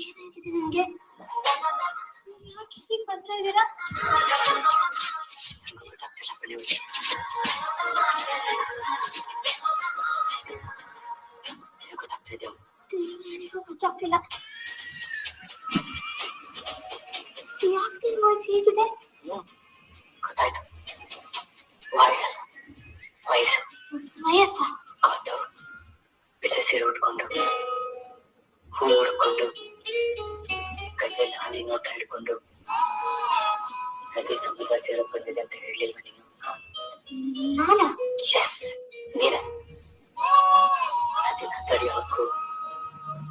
ಏನಾಗಿದೆ ನಿಮ್ಗೆ? ಯಾಕೆ ಹೀಗೆ ಬರ್ತಾ ಇದ್ದೀರಾ? ಗೊತ್ತಾಗ್ತಿಲ್ಲ ಪುಣ್ಯವತಿ. ಗೊತ್ತಾಗ್ತಿದ್ದೆ ನನಗೂ ಗೊತ್ತಾಗ್ತಿಲ್ಲ. ಯಾಕೆ ವಾಯ್ಸ್ ಹೇಗಿದೆ? ಗೊತ್ತಾಯ್ತು. ವಾಯ್ಸಲ್ಲ, ವಯಸ್ಸು. ವಯಸ್ಸ? ಅವತ್ತು ಬಿಳೆ ಸೀರೆ ಉಟ್ಕೊಂಡು, ಹೂ ಹುಡ್ಕೊಂಡು, ಕೈಯಲ್ಲಿ ಹಾಲಿ ನೋಟ ಹಿಡ್ಕೊಂಡು ನದಿ ಸಮುದ್ರ ಸೇರಕ್ ಬಂದಿದೆ ಅಂತ ಹೇಳಲಿಲ್ವ ನೀನು? ನಾನಾ? ಎಸ್, ನೀನ. ನದಿನ ತಡೆಯೋ ಹಕ್ಕು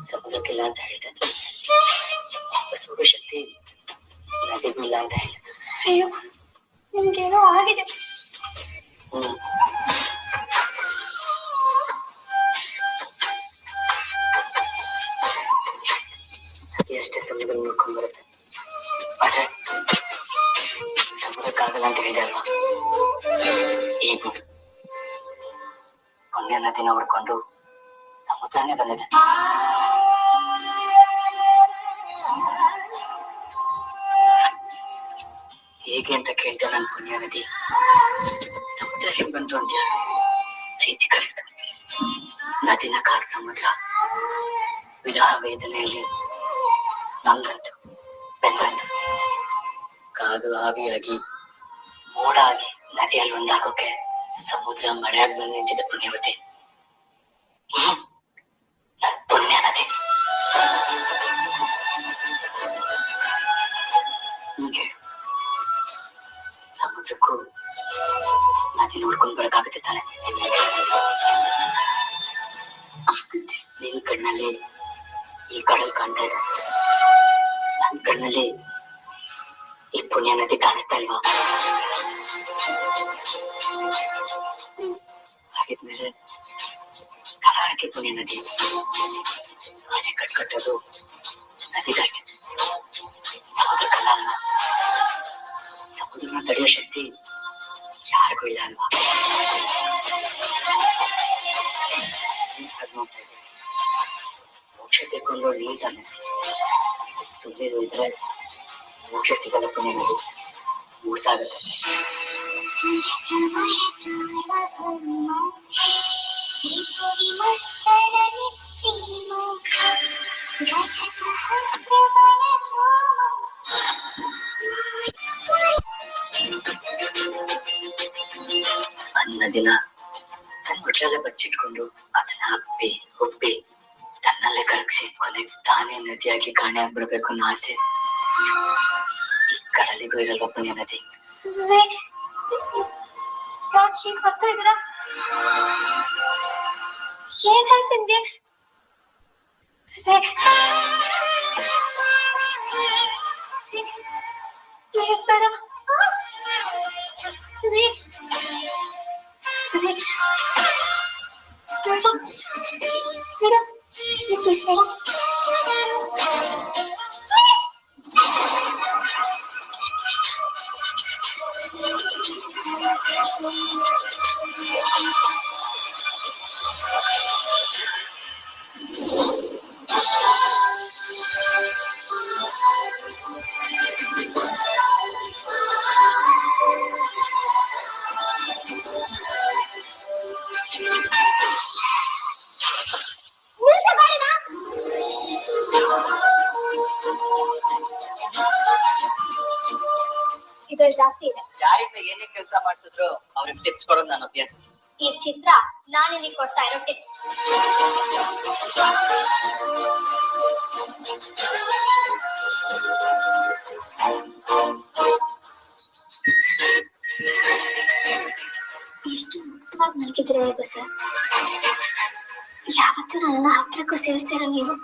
ಸಮುದ್ರಕ್ಕಿಲ್ಲ ಅಂತ ಹೇಳ್ದೆ. ಬಸವ ಶಕ್ತಿ ನದಿಗಿಲ್ಲ ಅಂತ ಹೇಳ್ದೆ. ಅಯ್ಯೋ, ನಿಮ್ಗೇನೋ ಆಗಿದೆ. ಅಷ್ಟೇ ಸಮುದ್ರ ನೋಡ್ಕೊಂಡ್ ಬರುತ್ತೆ. ಆದ್ರೆ ಸಮುದ್ರಕ್ಕಾಗಲ್ಲ ಅಂತ ಹೇಳಿದೆ ಅಲ್ವಾ? ಈಗ ನೋಡು, ಪುಣ್ಯ ನದಿನ ಹುಡ್ಕೊಂಡು ಸಮುದ್ರನೇ ಬಂದಿದೆ. ಹೇಗೆ ಅಂತ ಕೇಳ್ತಾ ನನ್ ಪುಣ್ಯ ನದಿ ಸಮುದ್ರ ಹೇಗ್ ಬಂತು ಅಂತ್ಯ ಪ್ರೀತಿ ಕಲಿಸ್ತು. ನದಿನ ಕಾಲ್ ಸಮುದ್ರ ವಿರಹ ವೇದನೆಯಲ್ಲಿ ನಂದಂತು ಬೆಂದಂತು. ಕಾದು ಆವಿಯಾಗಿ ಮೋಡಾಗಿ ನದಿಯಲ್ಲಿ ಒಂದಾಗೋಕೆ ಸಮುದ್ರ ಮಳೆಯಾಗಿ ಬಂದು ನಿಂತಿದ್ದ ಪುಣ್ಯವತಿ. ನನ್ ಪುಣ್ಯ ನದಿ. ಹೀಗೆ ಸಮುದ್ರಕ್ಕೂ ನದಿ ನೋಡ್ಕೊಂಡು ಬರಕಾಗುತ್ತೆ ತಾನೆ? ನಿನ್ ಕಣ್ಣಲ್ಲಿ ಈ ಕಡಲ್ ಕಾಣ್ತಾ ಇದೆ, ನನ್ ಕಣ್ಣಲ್ಲಿ ಈ ಪುಣ್ಯ ನದಿ ಕಾಣಿಸ್ತಾ ಇಲ್ವಾ? ಹಾಗಿದ್ಮೇಲೆ ತಡ ಹಾಕಿ ಪುಣ್ಯ ನದಿ ಮನೆ ಕಟ್ಟೋದು ನದಿಗಷ್ಟೇ, ಸಮುದ್ರಕ್ಕಲ್ಲ ಅಲ್ವಾ? ಸಮುದ್ರನ ತಡೆಯೋ ಶಕ್ತಿ ಯಾರಿಗೂ ಇಲ್ಲ ಅಲ್ವಾ? ನೋಡ್ತಾ ಇದ್ದೆ, ಮೋಕ್ಷ ಬೇಕು ಅನ್ನೋ ನೀನ್ ತಾನೆ. ಸುಮ್ಮನೆ ಇದ್ರೆ ಮೋಕ್ಷ ಸಿಗಲ್ಲ ಪುಣ್ಯ ನದಿ, ಮೋಸ ಆಗುತ್ತೆ. ನದಿನ ತನ್ನ ಹೊಟ್ಲೆಲ್ಲ ಬಚ್ಚಿಟ್ಕೊಂಡು ಅದನ್ನ ಹಪ್ಪಿ ಒಪ್ಪಿ ತನ್ನಲ್ಲೇ ಕರಗಿಸಿ ಕೊನೆಗೆ ತಾನೇ ನದಿಯಾಗಿ ಕಾಣೆ ಆಗ್ಬಿಡ್ಬೇಕು ಅನ್ನೋ ಆಸೆ ಈ ಕಡಲಿಗೂ ಇರಲ್ವ ಪುಣ್ಯ ನದಿ? ಯಾಕೆ ಹೀಗೆ ಬರ್ತಾ ಇದ್ದೀರಾ? ಏನಾಯ್ತು ನಿಮ್ಗೆ? Please madam, madam please madam. ಇದ್ರಲ್ಲಿ ಜಾಸ್ತಿ ಇದೆ. ಯಾರಿಂದ ಏನೇ ಕೆಲಸ ಮಾಡಿಸಿದ್ರು ಅವ್ರಿಗೆ ಟಿಪ್ಸ್ ಕೊಡೋದು ನನ್ನ ಅಭ್ಯಾಸ. ಈ ಚಿತ್ರ ನಾನು ನಿನಗೆ ಕೊಡ್ತಾ ಇರೋ ಟಿಪ್ಸ್. ಎಷ್ಟು ಮುಕ್ತವಾಗಿ ಮಲಗಿದ್ರೆ ಹೇಗೋ ಸರ್. ಯಾವತ್ತೂ ನನ್ನ ಹತ್ರಕ್ಕೂ ಸೇರಿಸ್ತಿರೋ ನೀವು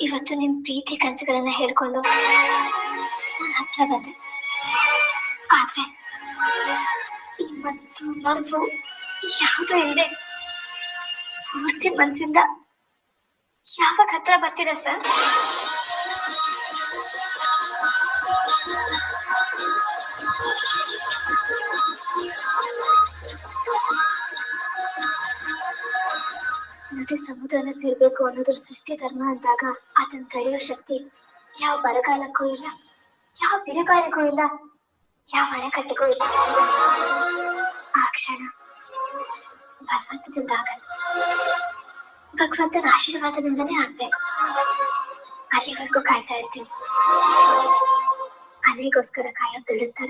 ಇವತ್ತು ನಿಮ್ ಪ್ರೀತಿ ಕನಸುಗಳನ್ನ ಹೇಳ್ಕೊಂಡು ನನ್ನ ಹತ್ರ ಬಂದೆ. ಆದ್ರೆ ಇವತ್ತು ಮನಸ್ಸು ಯಾವುದೂ ಇಲ್ಲದೆ ಪೂರ್ತಿ ಮನಸ್ಸಿಂದ ಯಾವಾಗ ಹತ್ರ ಬರ್ತೀರಾ ಸರ್? ಹುಟ್ಟಿ ಸಮುದ್ರನ ಸೇರ್ಬೇಕು ಅನ್ನೋದ್ರ ಸೃಷ್ಟಿ ಧರ್ಮ ಅಂದಾಗ ಅದನ್ನ ತಡೆಯೋ ಶಕ್ತಿ ಯಾವ ಬರಗಾಲಕ್ಕೂ ಇಲ್ಲ, ಯಾವ ಬಿರುಗಾಳಿಗೂ ಇಲ್ಲ, ಯಾವ ಅಣೆಕಟ್ಟಿಗೂ ಇಲ್ಲ. ಆ ಕ್ಷಣ ಭಗವಂತದಿಂದ ಆಗಲ್ಲ, ಭಗವಂತನ ಆಶೀರ್ವಾದದಿಂದನೇ ಆಗ್ಬೇಕು. ಅಲ್ಲಿವರೆಗೂ ಕಾಯ್ತಾ ಇರ್ತೀನಿ, ಅಲ್ಲಿಗೋಸ್ಕರ ಕಾಯೋ ತಿಳಿತಾರ.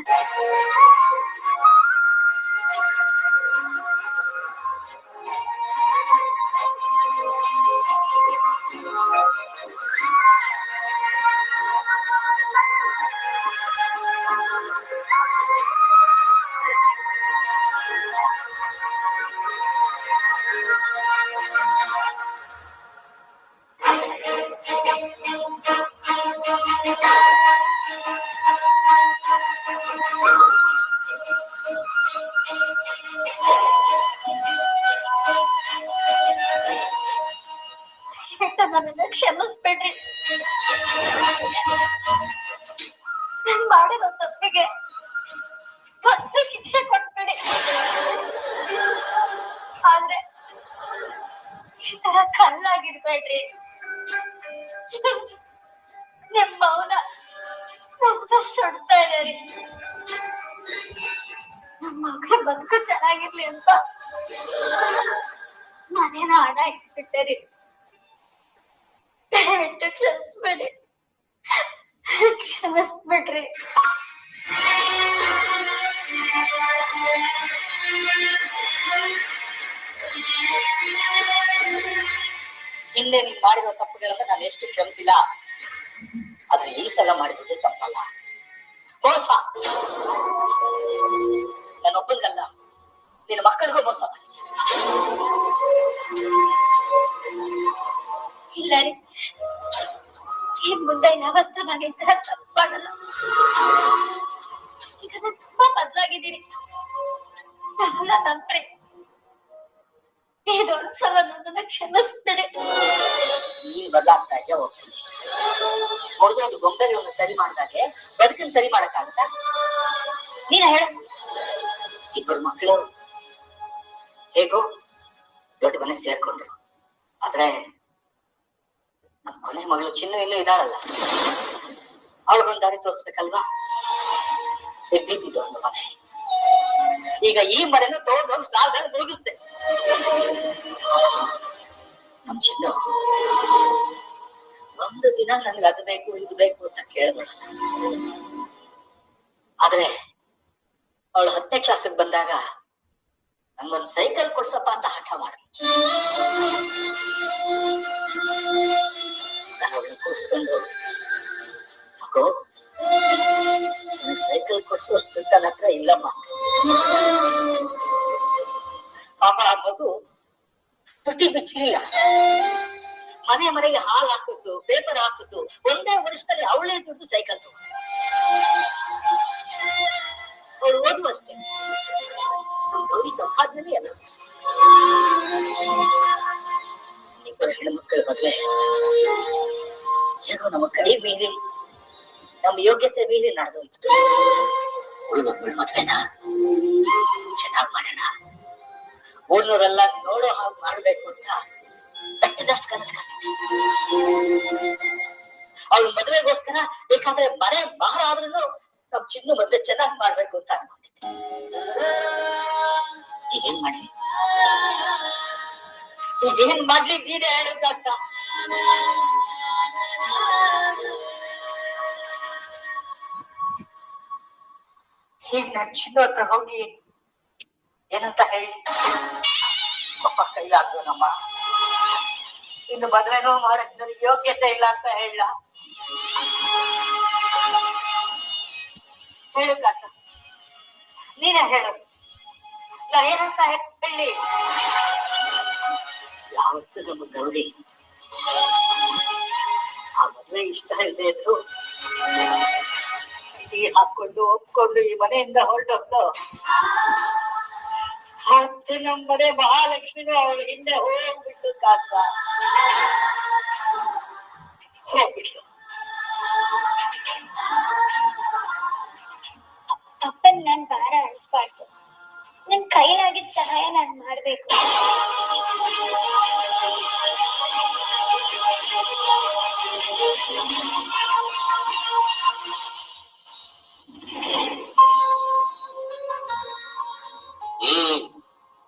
ನನ್ನನ್ನ ಕ್ಷಮಿಸ್ಬೇಡ್ರಿ. ನಾನ್ ಮಾಡಿರೋ ತಪ್ಪಿಗೆ ದೊಡ್ಡ ಶಿಕ್ಷೆ ಕೊಟ್ಬಿಡಿ. ಆದ್ರೆ ಈ ತರ ಕಲ್ಲಾಗಿರ್ಬೇಡ್ರಿ. ನಿಮ್ ಮೌನ ನನ್ನ ಸುಡ್ತಾ ಇದ್ದಾರೆ. ನಮ್ಮ ಮಗಳ ಬದುಕು ಚೆನ್ನಾಗಿರ್ಲಿ ಅಂತ ಮನೇನ ಹಣ ಇಟ್ಬಿಟ್ಟರಿ. ದಯವಿಟ್ಟು ಕ್ಷಮಿಸ್ಬೇಡಿ, ಕ್ಷಮಿಸ್ಬಿಡ್ರಿ. ಹಿಂದೆ ನೀನ್ ಮಾಡಿರೋ ತಪ್ಪುಗಳನ್ನ ನಾನು ಎಷ್ಟು ಕ್ಷಮಿಸಿಲ್ಲ, ಆದ್ರೆ ಈ ಸಲ ಮಾಡಿರೋದು ತಪ್ಪಲ್ಲ, ಮೋಸ. ನಾನೊಬ್ಬನಿಗಲ್ಲ, ನಿನ್ನ ಮಕ್ಕಳಿಗೂ ಮೋಸ ಮಾಡಿ. ಇಲ್ಲ ರೀ, ಇನ್ ಮುಂದೆ ಯಾವತ್ತೂ ನಾನು ಈ ತರ ತಪ್ಪು ಮಾಡಲ್ಲ. ಈಗ ನಾನು ತುಂಬಾ ಬದಲಾಗಿದ್ದೀನಿ, ನನ್ನ ನಂಬ್ರಿ. ಇದೊಂದ್ಸಲ ನನ್ನನ್ನ ಕ್ಷಮಿಸ್ಬಿಡಿ. ನೀನ್ ಬದಲಾಗ್ತಾ ಹೋಗ್ತೀನಿ. ಹೊಡೆದೋದು ಗೊಂಬೆಗಳನ್ನು ಸರಿ ಮಾಡಿದಾಗೆ ಬದುಕನ್ನ ಸರಿ ಮಾಡಕ್ಕಾಗತ್ತಾ? ನೀನ ಹೇಳ. ಇಬ್ಬರು ಮಕ್ಕಳು ಹೇಗೋ ದೊಡ್ಡ ಮನೆ ಸೇರ್ಕೊಂಡ್ರು, ಆದ್ರೆ ನಮ್ಮ ಕೊನೆ ಮಗಳು ಚಿನ್ನು ಇನ್ನೂ ಇದಾಳಲ್ಲ, ಅವಳಿಗೊಂದು ದಾರಿ ತೋರಿಸ್ಬೇಕಲ್ವಾ? ಇದ್ದಿದ್ದು ಒಂದು ಮನೆ, ಈಗ ಈ ಮನೆನ ತಗೊಂಡೋಗಿ ಸಾಲದಲ್ಲಿ ಮುಗಿಸ್ದೆ. ನಮ್ ಚಿನ್ನು ಒಂದು ದಿನ ನನ್ಗೆ ಅದು ಬೇಕು ಇದು ಬೇಕು ಅಂತ ಕೇಳಿದಳು. ಆದ್ರೆ ಅವಳು 10ನೇ ಕ್ಲಾಸಿಗೆ ಬಂದಾಗ ನಂಗೊಂದು ಸೈಕಲ್ ಕೊಡ್ಸಪ್ಪ ಅಂತ ಹಠ ಮಾಡಿದ್ಲು. ನಾನು ಅವಳನ್ನ ಕೂರಿಸ್ಕೊಂಡು, ಮಗು ಸೈಕಲ್ ಕೊಡ್ಸೋಷ್ಟು ನನ್ನ ಹತ್ರ ಇಲ್ಲಮ್ಮ. ಪಾಪ ಆ ಮಗು ತುಟಿ ಬಿಚ್ಚಲಿಲ್ಲ. ಮನೆ ಮನೆಗೆ ಹಾಲು ಹಾಕಿದ್ದು, ಪೇಪರ್ ಹಾಕಿದ್ದು, ಒಂದೇ ವರ್ಷದಲ್ಲಿ ಅವಳೇ ದುಡ್ಡು ಸೈಕಲ್ ತಗೊಂಡು. ಅವಳು ಓದು ಅಷ್ಟೇ, ಗೌರಿ ಸಂಪಾದನೆಯಲ್ಲಿ ಎಲ್ಲ ಇಬ್ಬರು ಹೆಣ್ಮಕ್ಕಳ ಮದುವೆ ಹೇಗೋ ನಮ್ಮ ಕೈ ಮೀರಿ, ನಮ್ಮ ಯೋಗ್ಯತೆ ಮೀರಿ ನಡೆದೋಯ್ತು. ಉಳಿದೊಬ್ಬಳ ಮದುವೆನ ಚೆನ್ನಾಗ್ ಮಾಡೋಣ, ಊರ್ನವರೆಲ್ಲ ನೋಡೋ ಹಾಗೆ ಮಾಡ್ಬೇಕು ಅಂತ ಬೆಟ್ಟದಷ್ಟು ಕನಸು ಕಂಡಿದ್ದೆ. ಅವಳು ಮದುವೆಗೋಸ್ಕರ ಬೇಕಾದ್ರೆ ಮನೆ ಬಾರ ಆದ್ರೂ ನಮ್ ಚಿನ್ನು ಮದುವೆ ಚೆನ್ನಾಗಿ ಮಾಡ್ಬೇಕು ಅಂತ ಅನ್ಕೊಂಡಿದ್ದೆ. ಈಗೇನ್ ಮಾಡ್ಲಿ, ಈಗೇನ್ ಮಾಡ್ಲಿ ನೀನೇ ಹೇಳಕ್ಕಾಗ್ತ? ಈಗ ನನ್ ಚಿನ್ನು ಹತ್ರ ಹೋಗಿ ಏನಂತ ಹೇಳಿ? ಪಾಪ ಕೈಲಾಗ್ದು ನಮ್ಮ ಇನ್ನು ಮದ್ವೆನೂ ಮಾಡಕ್ ನನಗೆ ಯೋಗ್ಯತೆ ಇಲ್ಲ ಅಂತ ಹೇಳ? ಹೇಳಕ್ಕಾಗ್ತ? ನೀನೇ ಹೇಳು, ನಾನೇನಂತ ಹೇಳಿ? ಯಾವತ್ತು ನಮ್ಮ ಗೌರಿ ಆ ಮದ್ವೆ ಇಷ್ಟ ಇಲ್ಲದೆ ಇದ್ರು ಈ ಹಾಕೊಂಡು ಒಪ್ಕೊಂಡು ಈ ಮನೆಯಿಂದ ಹೊರಟೋಗ್ಲು, ಹತ್ತು ನಮ್ಮ ಮನೆ ಮಹಾಲಕ್ಷ್ಮಿನೂ ಅವಳ ಹಿಂದೆ ಹೋಗ್ಬಿಟ್ಟು ಕಾಕ ಹೋಗ್ಬಿಟ್ಲು. ಅಪ್ಪನ್ ನಾನ್ ಭಾರ ಅನ್ಸ್ಬಾರ್ದು, ನನ್ ಕೈಲಾಗಿದ್ ಸಹಾಯ ನಾನ್ ಮಾಡ್ಬೇಕು.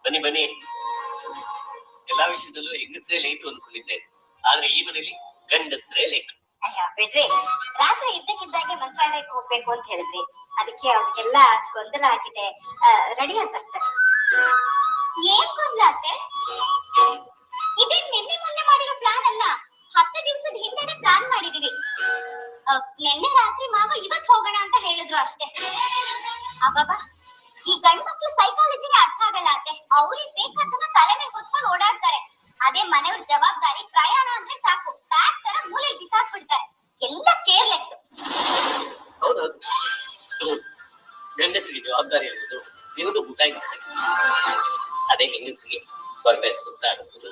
ಬನ್ನಿ ಬನ್ನಿ. ಎಲ್ಲಾ ವಿಷಯದಲ್ಲೂ ಹೆಂಗಸರೇ ಲೇಟು ಅನ್ಕೊಂಡಿದ್ದೆ, ಆದ್ರೆ ಈ ಮನೇಲಿ ಗಂಡಸರೇ ಲೇಟು. ಅಯ್ಯೋ ಬಿಡ್ರಿ, ರಾತ್ರಿ ಇದ್ದಕ್ಕಿದ್ದಾಗೆ ಮಂತ್ರಾಲಯಕ್ಕೆ ಹೋಗ್ಬೇಕು ಅಂತ ಹೇಳಿದ್ರಿ, ಅದಕ್ಕೆ ಅವ್ರಿಗೆಲ್ಲ ಗೊಂದಲ ಆಗಿದೆ. ರೆಡಿ ಅಂತ ಬರ್ತಾರೆ. ಏನ್ ಗೊಂದಲ ಅತ್ತೆ? ಇದೇನ್ ನಿನ್ನೆ ಮೊನ್ನೆ ಮಾಡಿರೋ ಪ್ಲಾನ್ ಅಲ್ಲ, 10 ದಿವಸದ ಹಿಂದೆನೆ ಪ್ಲಾನ್ ಮಾಡಿದೀವಿ. ನಿನ್ನೆ ರಾತ್ರಿ ಮಾವ ಇವತ್ ಹೋಗೋಣ ಅಂತ ಹೇಳಿದ್ರು ಅಷ್ಟೇ. ಅಬ್ಬಬ್ಬಾ, ಈ ಗಂಡು ಮಕ್ಳು ಸೈಕಾಲಜಿನೇ ಅರ್ಥ ಆಗಲ್ಲ ಅತ್ತೆ. ಅವ್ರಿಗೆ ಬೇಕಾದ ತಲೆ ಮೇಲೆ ಹೊತ್ಕೊಂಡು ಓಡಾಡ್ತಾರೆ. ಅದೇ ಮನೆಯವ್ರ ಜವಾಬ್ದಾರಿ ಪ್ರಯಾಣ ಅಂದ್ರೆ ಸಾಕು, ಬ್ಯಾಗ್ ತರ ಮೂಲೆಗೆ ಬಿಸಾಕ್ಬಿಡ್ತಾರೆ. ಎಲ್ಲ ಕೇರ್ಲೆಸ್. ಹೌದೌದು, ಗಂಡಸರಿಗೆ ಜವಾಬ್ದಾರಿ ಅನ್ನೋದು ನಿಮ್ಮದು ಊಟ ಇರ್ತದೆ. ಅದೇ ಹೆಂಗಸರಿಗೆ ಹೊರಗಡೆ ಸುತ್ತಾಡುವುದು,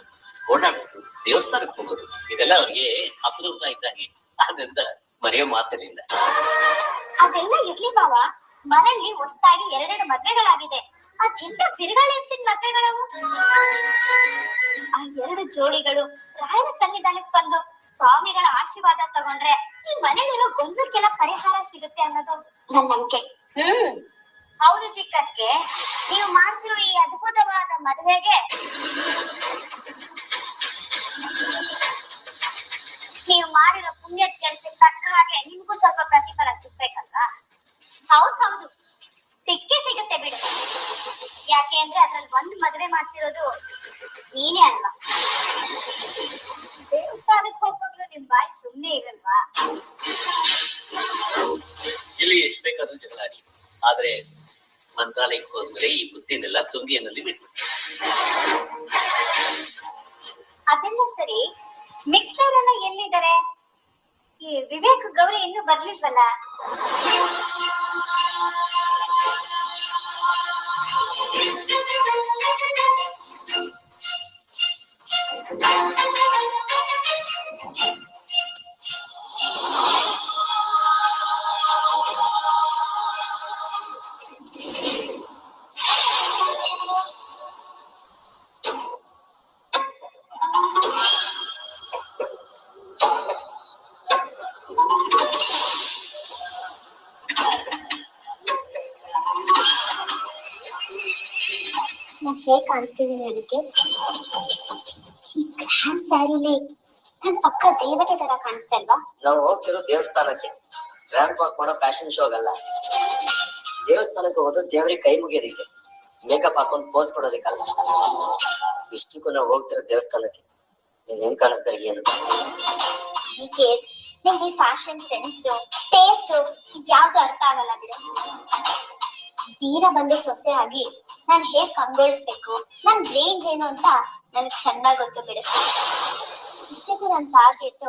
ಓಡಾಡುವುದು, ದೇವಸ್ಥಾನಕ್ಕೆ ಹೋಗೋದು, ಇದೆಲ್ಲ ಅವ್ರಿಗೆ ಅಪರೂಪ ಇದ್ದಾಗೆ. ಆದ್ರಿಂದ ಮರೆಯೋ ಮಾತಲ್ಲಿಲ್ಲ. ಅದೆಲ್ಲ ಇರ್ಲಿ ಬಾವ, ಮನೆಯಲ್ಲಿ ಹೊಸದಾಗಿ 2 ಮದ್ವೆಗಳಾಗಿದೆ. ಅದಿಂತ ಬಿರುಗಾಳಿ ಹೆಚ್ಚಿನ ಮದ್ವೆಗಳವು. ಆ 2 ಜೋಡಿಗಳು ರಾಯರ ಸನ್ನಿಧಾನಕ್ಕೆ ಬಂದು ಸ್ವಾಮಿಗಳ ಆಶೀರ್ವಾದ ತಗೊಂಡ್ರೆ ಈ ಮನೆಯಲ್ಲಿರೋ ಗೊಂದಲಕ್ಕೆಲ್ಲ ಪರಿಹಾರ ಸಿಗುತ್ತೆ ಅನ್ನೋದು ನನ್ನ ನಂಬಿಕೆ. ಹೌದು ಚಿಕ್ಕತ್ಗೆ, ನೀವು ಮಾಡಿಸಿರೋ ಈ ಅದ್ಭುತವಾದ ಮದುವೆಗೆ ನೀವು ಮಾಡಿರೋ ಪುಣ್ಯದ ಕೆಲಸಕ್ಕೆ ತಕ್ಕ ಹಾಗೆ ನಿಮ್ಗೂ ಸ್ವಲ್ಪ ಪ್ರತಿಫಲ ಸಿಗ್ಬೇಕಲ್ವಾ? ಹೌದು, ಸಿಕ್ಕೇ ಸಿಗುತ್ತೆ ಬಿಡು. ಯಾಕೆ ಅಂದ್ರೆ ಅದ್ರಲ್ಲಿ 1 ಮದುವೆ ಮಾಡ್ಸಿರೋದು ನೀನೇ ಅಲ್ವಾ? ದೇವಸ್ಥಾನಕ್ಕೆ ಹೋಗೋದ್ರು ನಿಮ್ ಬಾಯಿ ಸುಮ್ನೆ ಇರಲ್ವಾ? ಇಲ್ಲಿ ಎಷ್ಟು ಬೇಕಾದ್ರೂ ಜಗಳ ಆಡಿ, ಆದ್ರೆ ಮಂತ್ರಾಲಯಕ್ಕೆ ಹೋದ್ಮೇಲೆ ಈ ಬುದ್ಧಿನೆಲ್ಲ ತುಂಬಿಯಲ್ಲಿ ಬಿಟ್ಬಿಟ್ಟು. ಅದೆಲ್ಲ ಸರಿ, ಮಿಕ್ಕವರೆಲ್ಲ ಎಲ್ಲಿದ್ದಾರೆ? ಈ ವಿವೇಕ್ ಗೌರಿ ಇನ್ನೂ ಬರ್ಲಿಲ್ವಲ್ಲ? ನಾನು ಹೇಗೆ ಕಾಣಿಸ್ತಿದ್ದೀನಿ ಅದಕ್ಕೆ? ಈ ಗ್ರ್ಯಾಂಡ್ ಸ್ಯಾರಿಲಿ ನನ್ ಪಕ್ಕ ದೇವತೆ ತರ ಕಾಣಿಸ್ತಾ ಇಲ್ವಾ? ನಾವು ಹೋಗ್ತಿರೋ ದೇವಸ್ಥಾನಕ್ಕೆ, ರ್ಯಾಂಪ್ ವಾಕ್ ಮಾಡೋ ಫ್ಯಾಷನ್ ಶೋಗಲ್ಲ. ದೇವಸ್ಥಾನಕ್ಕೆ ಹೋಗೋದು ದೇವರಿಗೆ ಕೈ ಮುಗಿಯೋದಿಕ್ಕೆ, ಮೇಕಪ್ ಹಾಕೊಂಡು ಪೋಸ್ ಕೊಡೋದಿಕ್ಕಲ್ಲ. ಇಷ್ಟಕ್ಕೂ ನಾವು ಹೋಗ್ತಿರೋ ದೇವಸ್ಥಾನಕ್ಕೆ ನೀನ್ ಹೆಂಗ್ ಕಾಣಿಸ್ತಾ ಏನು? ನಿಮ್ಗೆ ಫ್ಯಾಷನ್ ಸೆನ್ಸ್, ಟೇಸ್ಟ್ ಇದ್ಯಾವ್ದು ಅರ್ಥ ಆಗಲ್ಲ ಬಿಡು. ತೀರ ಬಂದು ಸೊಸೆ ಆಗಿ ನಾನ್ ಹೇಗ್ ಕಂಗೊಳಿಸ್ಬೇಕು, ನನ್ ರೇಂಜ್ ಏನು ಅಂತ ನನ್ಗೆ ಚೆನ್ನಾಗ್ ಗೊತ್ತು ಬಿಡು. ಇಷ್ಟಕ್ಕೂ ನನ್ ಟಾರ್ಗೆಟ್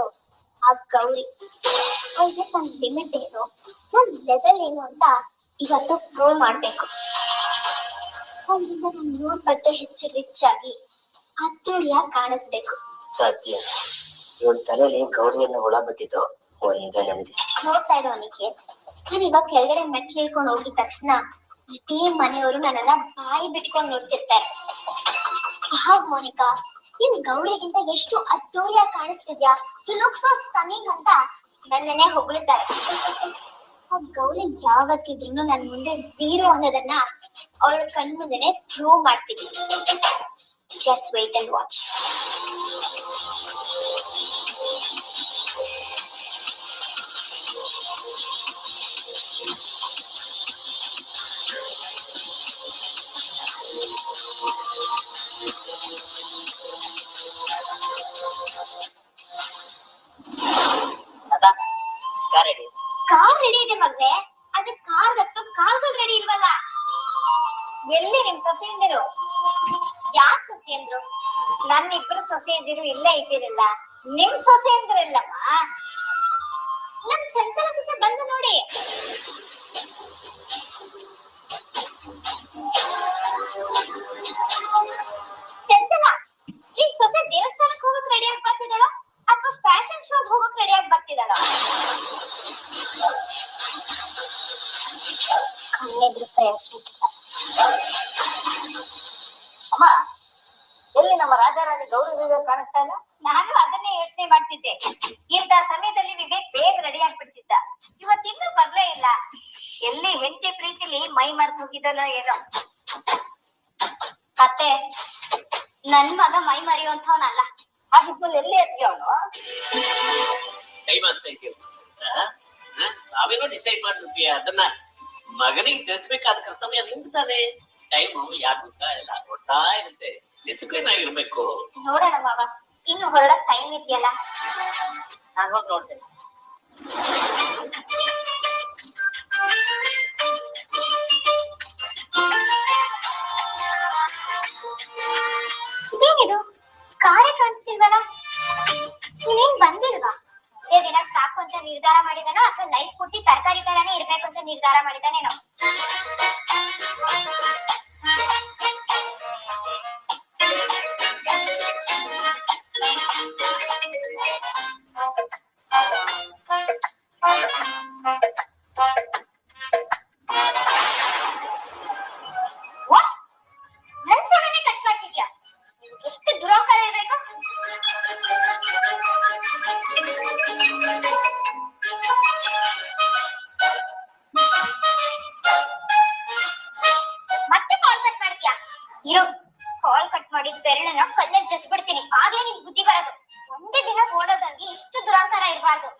ಆ ಗೌರಿ. ಅವ್ರಿಗೆ ನನ್ ಲಿಮಿಟ್ ಏನು, ನನ್ ಲೆವೆಲ್ ಏನು ಅಂತ ಇವತ್ತು ಪ್ರೂವ್ ಮಾಡ್ಬೇಕು. ಅವ್ರಿಂದ ನಾನು 100 ಪಟ್ಟು ಹೆಚ್ಚು ರಿಚ್ ಆಗಿ ಅದ್ದೂರಿಯಾಗಿ ಕಾಣಿಸ್ಬೇಕು. ಸಾಧ್ಯ? ಇವಳ ತಲೆಯಲ್ಲಿ ಗೌರಿಯನ್ನು ಹುಳ ಬಿಟ್ಟಿದ್ದು ಒಂದೇ ನೆಮ್ಮದಿ. ನೋಡ್ತಾ ಇರೋ ನಿಖೇತ್, ನಾನು ಇವಾಗ ಕೆಳಗಡೆ ಮೆಟ್ಲು ಇಳ್ಕೊಂಡು ಹೋಗಿದ ತಕ್ಷಣ ಇಡೀ ಮನೆಯವರು ನನ್ನನ್ನ ಬಾಯಿ ಬಿಟ್ಕೊಂಡು ನೋಡ್ತಿರ್ತಾರೆ. ಮೋನಿಕಾ, ನಿನ್ ಗೌರಿಗಿಂತ ಎಷ್ಟು ಅದ್ದೂರಿಯಾಗಿ ಕಾಣಿಸ್ತಿದ್ಯಾ, ಯು ಲುಕ್ ಸೋ ಸ್ಟನ್ನಿಂಗ್ ಅಂತ ನನ್ನನ್ನೇ ಹೊಗಳುತ್ತಾರೆ. ಆ ಗೌರಿ ಯಾವತ್ತಿದ್ರು ನನ್ ಮುಂದೆ 0 ಅನ್ನೋದನ್ನ ಅವಳ ಕಣ್ಮುಂದೆನೆ ಪ್ರೂವ್ ಮಾಡ್ತೀನಿ. Just wait and watch. Car ready ಇದೆ ಮಗ್ನೆ, ಆದ್ರೆ ಕಾರ್ ಹತ್ತು ಕಾಲ್ಗಳು ರೆಡಿ ಇಲ್ವಲ್ಲ. ಎಲ್ಲಿ ನಿಮ್ ಸೊಸೆಯಂದಿರು? ಯಾರ್ ಸೊಸೆಯಂದ್ರು? ನನ್ನಿಬ್ರು ಸೊಸೆಯಂದಿರು ಇಲ್ಲೇ ಇದ್ದೀರಲ್ಲ, ನಿಮ್ ಸೊಸೆಯಂದಿರಲ್ಲಮ್ಮ. ನಮ್ ಚಂಚಲ ಸೊಸೆ ಬಂದು ನೋಡಿ. ಚಂಚಲ, ಈ ಸೊಸೆ ದೇವಸ್ಥಾನಕ್ಕೆ ಹೋಗಕ್ ರೆಡಿ ಆಗಿ ಬರ್ತಿದ್ದಾಳೋ ಅಥವಾ ಫ್ಯಾಷನ್ ಶೋಗ್ ಹೋಗಕ್ ರೆಡಿ ಆಗಿ ಬರ್ತಿದ್ದಾಳೋ? ಕಣ್ಣೆದ್ರು ಪ್ರಯೋಜನ. ಅಮ್ಮ, ಎಲ್ಲಿ ನಮ್ಮ ರಾಜಾರಾಣಿ ಗೌರಿ ಕಾಣಿಸ್ತಾ ಇಲ್ಲ? ನಾನು ಅದನ್ನೇ ಯೋಚನೆ ಮಾಡಿ ಮಾಡ್ತಿದ್ದೆ. ಇಂಥ ಸಮಯದಲ್ಲಿ ವಿವೇಕ್ ಬೇಗ ರೆಡಿ ಆಗ್ಬಿಡ್ತಿದ್ದ. ಇವತ್ತಿನ್ನೂ ಬರ್ಲೇ ಇಲ್ಲ. ಎಲ್ಲಿ ಹೆಂಡತಿ ಪ್ರೀತಿಲಿ ಮೈ ಮರ್ತ್ ಹೋಗಿದ್ದಾನೋ ಏನೋ. ಅತ್ತೆ, ನನ್ ಮಗ ಮೈ ಮರೆಯುವಂಥವನಲ್ಲ. ಹಾಗಿದ್ಮೇಲೆ ಎಲ್ಲಿ ಎತ್ತಿ ಅವನು ಕೈ ಮಾಡ್ತಾ ಇದೀವಿ ನಾವೇನೋ ಡಿಸೈಡ್ ಮಾಡ್ಬಿಟ್ವಿ. ಅದನ್ನ ಮಗನಿಗೆ ತಿಳಿಸ್ಬೇಕಾದ ಕರ್ತವ್ಯ ನಿಂತಾನೆ. ಟೈಮ್ ಯಾರು ಎಲ್ಲ ನೋಡ್ತಾ ಇರುತ್ತೆ. ಡಿಸಿಪ್ಲಿನ್ ಆಗಿರ್ಬೇಕು. ನೋಡೋಣ ಮಾವ, ಇನ್ನು ಹೊರಡಕ್ ಟೈಮ್ ಇದೆಯಲ್ಲ. ನಾನು ಹೋಗಿ ನೋಡ್ತೇನೆ. ಇದೇನಿದು ಕಾರೇ ಕಾಣಿಸ್ತಿಲ್ವಲ್ಲ? ನೀನೇನ್ ಬಂದಿಲ್ವಾ? ಇದೇ ದಿನಕ್ಕೆ ಸಾಕು ಅಂತ ನಿರ್ಧಾರ ಮಾಡಿದಾನೋ ಅಥವಾ ಲೈಫ್ ಪೂರ್ತಿ ತರಕಾರಿ ತರಾನೇ ಇರ್ಬೇಕು ಅಂತ ನಿರ್ಧಾರ ಮಾಡಿದಾನೇನೋ? ನನ್ ಸೊಡನೆ ಕಟ್ ಮಾಡ್ತಿದ್ಯಾ? ಎಷ್ಟು ದುರಹಂಕಾರ ಇರ್ಬೇಕು? ಮತ್ತೆ ಕಾಲ್ ಕಟ್ ಮಾಡ್ತೀಯಾ? ಇರು, ಕಾಲ್ ಕಟ್ ಮಾಡಿದ ಬೆರಳನ್ನ ಕಲ್ಲಲ್ಲಿ ಜಜ್ಬಿಡ್ತೀನಿ. ಆಗ್ಲೇ ನಿನ್ ಬುದ್ಧಿ ಬರೋದು. ಒಂದೇ ದಿನ ಓಡೋದಂಗೆ ಇಷ್ಟು ದುರಹಂಕಾರ ಇರಬಾರ್ದು.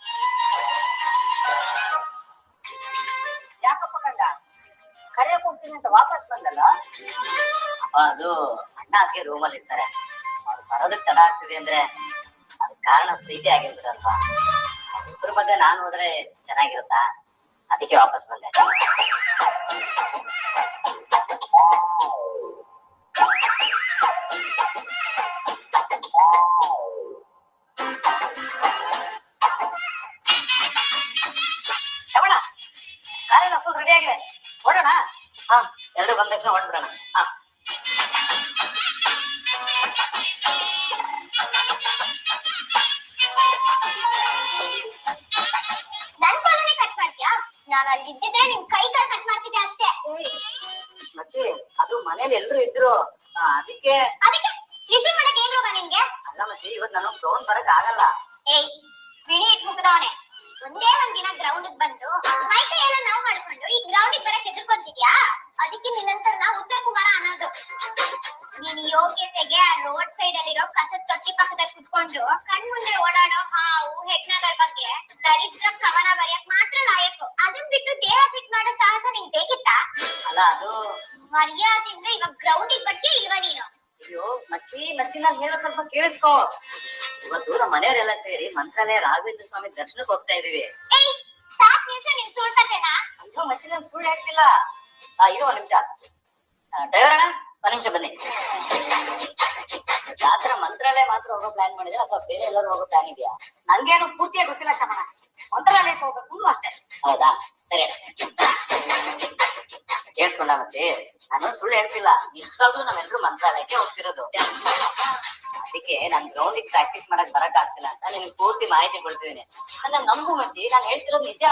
ಯಾಕಪ್ಪ ಕಂಡ ಕರೆಯಕ್ ಹೋಗ್ತೀನಿ ಅಂತ ವಾಪಸ್ ಬಂದಲ್ಲ? ಅದು ಅಣ್ಣ ಅಕ್ಕೆ ರೂಮಲ್ಲಿ ಇರ್ತಾರೆ. ಅವ್ರು ಬರೋದಕ್ಕೆ ತಡ ಆಗ್ತಿದೆ ಅಂದ್ರೆ ಅದಕ್ಕೆ ಕಾರಣ ಪ್ರೀತಿ ಆಗಿರ್ಬೋದಲ್ವಾ? ಇಬ್ಬರ ಮಧ್ಯೆ ನಾನು ಹೋದ್ರೆ ಚೆನ್ನಾಗಿರುತ್ತಾ? ಅದಕ್ಕೆ ವಾಪಸ್ ಬಂದೆ. ಶ್ರವಣ, ಕಾರೆಲ್ಲ ಫುಲ್ ರೆಡಿ ಆಗಿದೆ, ಹೊರಡೋಣ? ಹಾ, ಎರಡು ಬಂದ ತಕ್ಷಣ ಹೊರಡ್ಬಿಡೋಣ. ಹಾ, ನನ್ ಕಾಲನೇ ಕಟ್ ಮಾಡ್ತೀಯಾ? ನಾನು ಅಲ್ಲಿ ಇದ್ದಿದ್ರೆ ನಿನ್ ಕೈ ಕಾಲ್ ಕಟ್ ಮಾಡ್ತಿದ್ದೆ ಅಷ್ಟೇ. ಮಚ್ಚಿ, ಅದು ಮನೇಲಿ ಎಲ್ರು ಇದ್ರು, ಅದಕ್ಕೆ ರಿಸೀವ್ ಮಾಡಕ್ ಏನ್ ರೋಗ ನಿನ್ಗೆ? ಅಲ್ಲ ಮಚ್ಚಿ, ಇವತ್ತು ನಾನು ಗ್ರೌಂಡ್ ಬರಕ್ ಆಗಲ್ಲ. ಏಯ್, ಬಿಳಿ ಇಟ್ ಮುಗ್ದವನೆ. ಒಂದೇ ಒಂದ್ ದಿನ ಗ್ರೌಂಡ್ ಬಂದು ಮೈ ಕೈ ಎಲ್ಲ ನೋವು ಮಾಡ್ಕೊಂಡು ಈ ಗ್ರೌಂಡ್ ಬರಕ್ ಹೆದರ್ಕೊಂತಿದ್ಯಾ? ಅದಕ್ಕೆ ನಿನ್ನಂತರ ನಾವು ಉತ್ತರ ಕುಮಾರ ಅನ್ನೋದು. ನೀನ್ ಯೋಗ್ಯತೆಗೆ ಆ ರೋಡ್ ಸೈಡ್ ಅಲ್ಲಿರೋ ಕಸದ ತೊಟ್ಟಿ ಪಕ್ಕದಲ್ಲಿ ಕುತ್ಕೊಂಡು ಕಣ್ ಮುಂದೆ ಓಡಾಡೋ ಹಾವು ಹೆಗ್ಣಗಳ ಬಗ್ಗೆ ದರಿದ್ರ ಕವನ ಬರೆಯಕ್ ಮಾತ್ರ ಲಾಯಕು. ಅದನ್ ಬಿಟ್ಟು ದೇಹ ಫಿಟ್ ಮಾಡೋ ಸಾಹಸ ನಿಂಗ್ ಬೇಕಿತ್ತಾ? ಅಲ್ಲ, ಅದು ಮರ್ಯಾದೆಯಿಂದ ಇವಾಗ ಗ್ರೌಂಡಿಗೆ ಬರ್ತೀಯ ಇಲ್ವಾ ನೀನು? ಅಯ್ಯೋ ಮಚ್ಚಿ, ನಾನು ಹೇಳೋದ್ ಸ್ವಲ್ಪ ಕೇಳಿಸ್ಕೋ. ಇವತ್ತು ನಮ್ಮ ಮನೆಯವರೆಲ್ಲ ಸೇರಿ ಮಂತ್ರಾಲಯ ರಾಘವೇಂದ್ರ ಸ್ವಾಮಿ ದರ್ಶನಕ್ಕೆ ಹೋಗ್ತಾ ಇದೀವಿ. ಏಯ್, ಸಾಕ್ ನಿಮಿಷ ನಿನ್ ಸುಳ್ಕತೆನಾ? ಅಯ್ಯೋ ಮಚ್ಚಿ, ನಾನು ಸುಳ್ಳು ಹೇಳ್ತಿಲ್ಲ. ಇರು ಒಂದ್ ನಿಮಿಷ. ಡ್ರೈವರ್ ಅಣ್ಣ, ಒಂದ್ ನಿಮಿಷ ಬನ್ನಿ. ಯಾತ್ರ ಮಂತ್ರಾಲಯ ಮಾತ್ರ ಹೋಗೋ ಪ್ಲಾನ್ ಮಾಡಿದ್ರೆ ಅಥವಾ ಬೇರೆ ಎಲ್ಲರೂ ಹೋಗೋ ಪ್ಲಾನ್ ಇದೆಯಾ? ನಂಗೇನು ಪೂರ್ತಿಯಾಗಿ ಗೊತ್ತಿಲ್ಲ ಶ್ರವಣ. ಮಂತ್ರಾಲಯಕ್ಕೆ ಹೋಗ್ಬೇಕು ಅಷ್ಟೇ. ಹೌದಾ, ಸರಿ. ಕೇಳಿಸ್ಕೊಂಡ ಮಚ್ಚಿ, ನಾನು ಸುಳ್ಳು ಹೇಳ್ತಿಲ್ಲ. ನಿಜವಾಗ್ಲೂ ನಾವೆಲ್ಲರೂ ಮಂತ್ರಾಲಯಕ್ಕೆ ಹೋಗ್ತಿರೋದು. ಅದಕ್ಕೆ ನಾನ್ ಗ್ರೌಂಡಿಗೆ ಪ್ರಾಕ್ಟೀಸ್ ಮಾಡಕ್ ಬರಕ್ ಆಗ್ತಿಲ್ಲ ಅಂತ ನಿನ್ಗೆ ಪೂರ್ತಿ ಮಾಹಿತಿ ಕೊಡ್ತಿದ್ದೀನಿ. ನನ್ನ ನಂಬು ಮಚ್ಚಿ, ನಾನು ಹೇಳ್ತಿರೋದು ನಿಜ.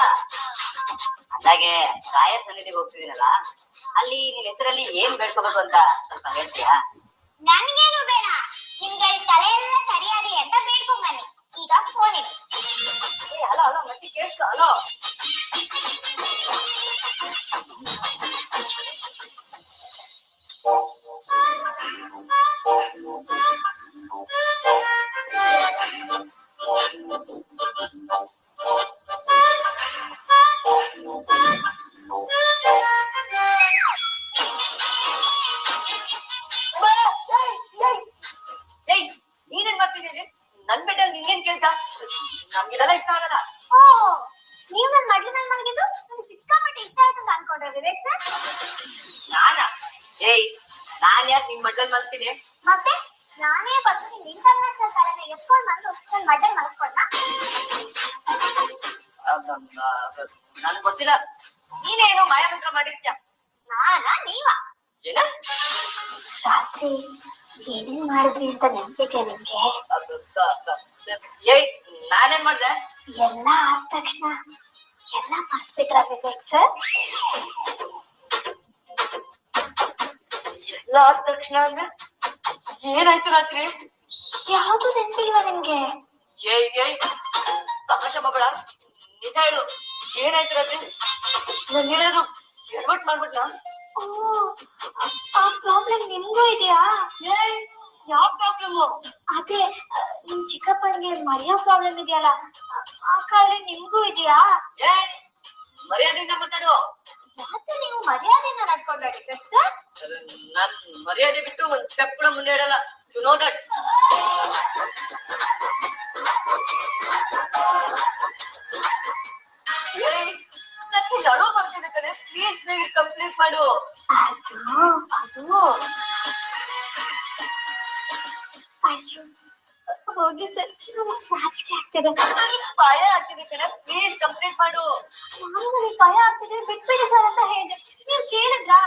ಅಂದಾಗೆ ರಾಯರ್ ಸನ್ನಿಧಿಗೆ ಹೋಗ್ತಿದ್ದೀನಲ್ಲ, ಅಲ್ಲಿ ನಿನ್ ಹೆಸರಲ್ಲಿ ಏನ್ ಬೇಡ್ಕೋಬೇಕು ಅಂತ ಸ್ವಲ್ಪ ಹೇಳ್ತೀಯಾ? ನನ್ಗೇನು ಬೇಡ, ನಿಮ್ಗೆ ತಲೆ ಎಲ್ಲ ಸರಿಯಾಗಿ ಅಂತ ಬೇಡ್ಕೊಂಡ್ ಬನ್ನಿ. ಈಗ ಫೋನ್ ಇಡಿ. ಹಲೋ ಹಲೋ ಮಚ್ಚಿ, ಕೇಳಿಸ್ಕೊ. ಹಲೋ, ನೀನೇನ್ ಮಾಡ್ತಿದ್ದೀರಿ? ನನ್ ಬೆಡ್ಡಲ್ಲಿ ನಿಂಗೇನ್ ಕೆಲ್ಸ? ನಮ್ಗಿದೆಲ್ಲ ಇಷ್ಟ ಆಗಲ್ಲ. ಓ, ನೀವು ನನ್ ಮಡ್ಲ ಮೇಲೆ ಮಲಗಿದ್ದು ನನಗೆ ಸಿಕ್ಕಾಪಟ್ಟೆ ಇಷ್ಟ ಆಯ್ತು ಅಂತ ಅನ್ಕೊಂಡ್ರೆ ವಿವೇಕ್ ಸರ್? ನಾನಾ? ಏಯ್, ನಾನ್ ಯಾಕೆ ನಿಮ್ ಮಡ್ಡಲ್ಲಿ ಮಲ್ತೀನಿ? ಮತ್ತೆ ನಾನೇ ಬಂದು ನಿಮ್ ಇಂಟರ್ನ್ಯಾಷನಲ್ ತಲೆನ ಎತ್ಕೊಂಡ್ ಬಂದು ನನ್ ಮಡ್ಡಲ್ಲಿ ಮಲಸ್ಕೊಂಡ? ನನ್ಗೆ ಗೊತ್ತಿಲ್ಲ. ನೀನೇನು ಮಾಯಾಮಂತ್ರ ಮಾಡಿರ್ತೀಯ? ನಾನಾ ನೀವಾ? ಏನ? ರಾತ್ರಿ ಏನೇನ್ ಮಾಡಿದ್ರಿ ಅಂತ ನೆನಪಿದ್ಯಾ ನಿಮ್ಗೆ? ಏಯ್, ನಾನೇನ್ ಮಾಡ್ದೆ? ಎಲ್ಲ ಆದ ತಕ್ಷಣ ಎಲ್ಲ ಮರ್ತ್ಬಿಟ್ರ ವಿವೇಕ್ ಸರ್? ಎಲ್ಲ ಆದ ತಕ್ಷಣ ಅಂದ್ರೆ ಏನಾಯ್ತು ರಾತ್ರಿ? ಯಾವ್ದು ನೆನಪಿಲ್ವಾ ನಿಮ್ಗೆ? ಏಯ್ ತಮಾಷೆ ಮಗಳ ನಿಜ ಹೇಳು ಏನಾಯ್ತು ರಾತ್ರಿ ನಾನು ಹೇಳೋದು ಎಡ್ವರ್ಟ್ ಮಾಡ್ಬಿಟ್ನಾ ಓ ಆ ಪ್ರಾಬ್ಲಮ್ ನಿಮ್ಗೂ ಇದೆಯಾ ಯಾವ ಪ್ರಾಬ್ಲಮ್ ಅದೇ ನಿಮ್ ಚಿಕ್ಕಪ್ಪನ್ಗೆ ಮರೆಯೋ ಪ್ರಾಬ್ಲಮ್ ಇದೆಯಲ್ಲ ಆ ಕಾಯಿಲೆ ನಿಮ್ಗೂ ಇದೆಯಾ ಮರ್ಯಾದೆಯಿಂದ ಮಾತಾಡು ಯಾಕೆ ನೀವು ಮರ್ಯಾದೆಯಿಂದ ನಡ್ಕೊಂಡ್ರೆ ಡಿಫೆಕ್ಟ್ ಸರ್ ನಾನ್ ಮರ್ಯಾದೆ ಬಿಟ್ಟು ಒಂದ್ ಸ್ಟೆಪ್ ಕೂಡ ಮುಂದೆ ಇಡಲ್ಲ ಯು ನೋ ದಟ್ ನನಗೆ ಲಡೋ ಬರ್ತಿದೆ ಕಣೆ ಪ್ಲೀಸ್ ಬೇಗ ಕಂಪ್ಲೀಟ್ ಮಾಡು ಅದು ಅಯ್ಯೋ ಹೋಗಿ ಸರ್ ನಾಚಿಕೆ ಆಗ್ತಿದೆ ಭಯ ಆಗ್ತಿದೆ ಕಣೆ ಪ್ಲೀಸ್ ಕಂಪ್ಲೀಟ್ ಮಾಡು ನನಗೆ ಭಯ ಆಗ್ತಿದೆ ಬಿಟ್ಬಿಡಿ ಸರ್ ಅಂತ ಹೇಳಿದೆ ನೀವು ಕೇಳಿದ್ರಾ